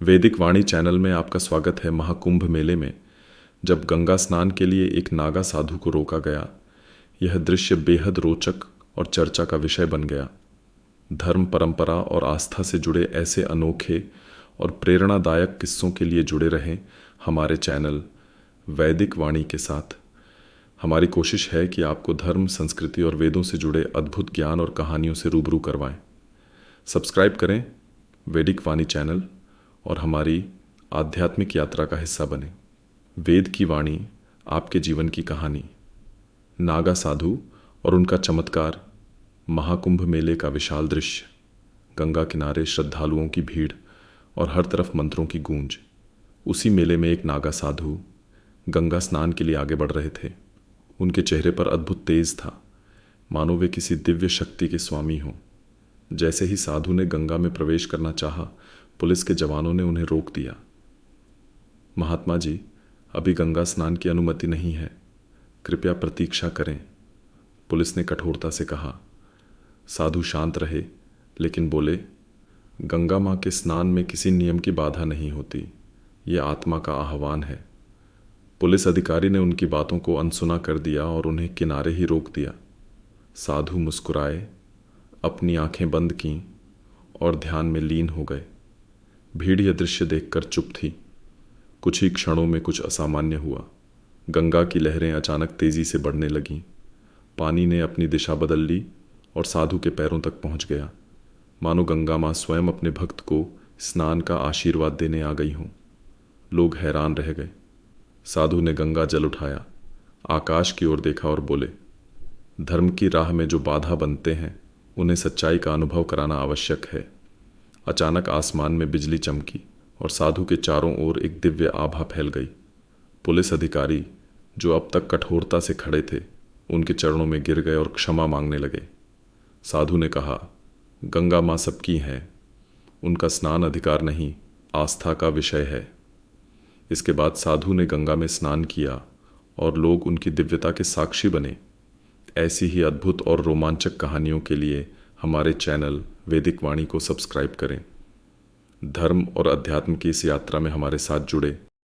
वैदिक वाणी चैनल में आपका स्वागत है। महाकुंभ मेले में जब गंगा स्नान के लिए एक नागा साधु को रोका गया, यह दृश्य बेहद रोचक और चर्चा का विषय बन गया। धर्म, परंपरा और आस्था से जुड़े ऐसे अनोखे और प्रेरणादायक किस्सों के लिए जुड़े रहें हमारे चैनल वैदिक वाणी के साथ। हमारी कोशिश है कि आपको धर्म, संस्कृति और वेदों से जुड़े अद्भुत ज्ञान और कहानियों से रूबरू करवाएं। सब्सक्राइब करें वैदिक वाणी चैनल और हमारी आध्यात्मिक यात्रा का हिस्सा बने। वेद की वाणी, आपके जीवन की कहानी। नागा साधु और उनका चमत्कार। महाकुंभ मेले का विशाल दृश्य। गंगा किनारे श्रद्धालुओं की भीड़ और हर तरफ मंत्रों की गूंज। उसी मेले में एक नागा साधु गंगा स्नान के लिए आगे बढ़ रहे थे। उनके चेहरे पर अद्भुत तेज था, मानो वे किसी दिव्य शक्ति के स्वामी हों। जैसे ही साधु ने गंगा में प्रवेश करना चाहा, पुलिस के जवानों ने उन्हें रोक दिया। महात्मा जी, अभी गंगा स्नान की अनुमति नहीं है, कृपया प्रतीक्षा करें, पुलिस ने कठोरता से कहा। साधु शांत रहे, लेकिन बोले, गंगा माँ के स्नान में किसी नियम की बाधा नहीं होती, ये आत्मा का आह्वान है। पुलिस अधिकारी ने उनकी बातों को अनसुना कर दिया और उन्हें किनारे ही रोक दिया। साधु मुस्कुराए, अपनी आंखें बंद कीं और ध्यान में लीन हो गए। भीड़ यह दृश्य देखकर चुप थी। कुछ ही क्षणों में कुछ असामान्य हुआ। गंगा की लहरें अचानक तेजी से बढ़ने लगीं। पानी ने अपनी दिशा बदल ली और साधु के पैरों तक पहुंच गया, मानो गंगा माँ स्वयं अपने भक्त को स्नान का आशीर्वाद देने आ गई हों। लोग हैरान रह गए। साधु ने गंगा जल उठाया, आकाश की ओर देखा और बोले, धर्म की राह में जो बाधा बनते हैं, उन्हें सच्चाई का अनुभव कराना आवश्यक है। अचानक आसमान में बिजली चमकी और साधु के चारों ओर एक दिव्य आभा फैल गई। पुलिस अधिकारी, जो अब तक कठोरता से खड़े थे, उनके चरणों में गिर गए और क्षमा मांगने लगे। साधु ने कहा, गंगा माँ सबकी हैं, उनका स्नान अधिकार नहीं, आस्था का विषय है। इसके बाद साधु ने गंगा में स्नान किया और लोग उनकी दिव्यता के साक्षी बने। ऐसी ही अद्भुत और रोमांचक कहानियों के लिए हमारे चैनल वैदिक वाणी को सब्सक्राइब करें। धर्म और अध्यात्म की इस यात्रा में हमारे साथ जुड़े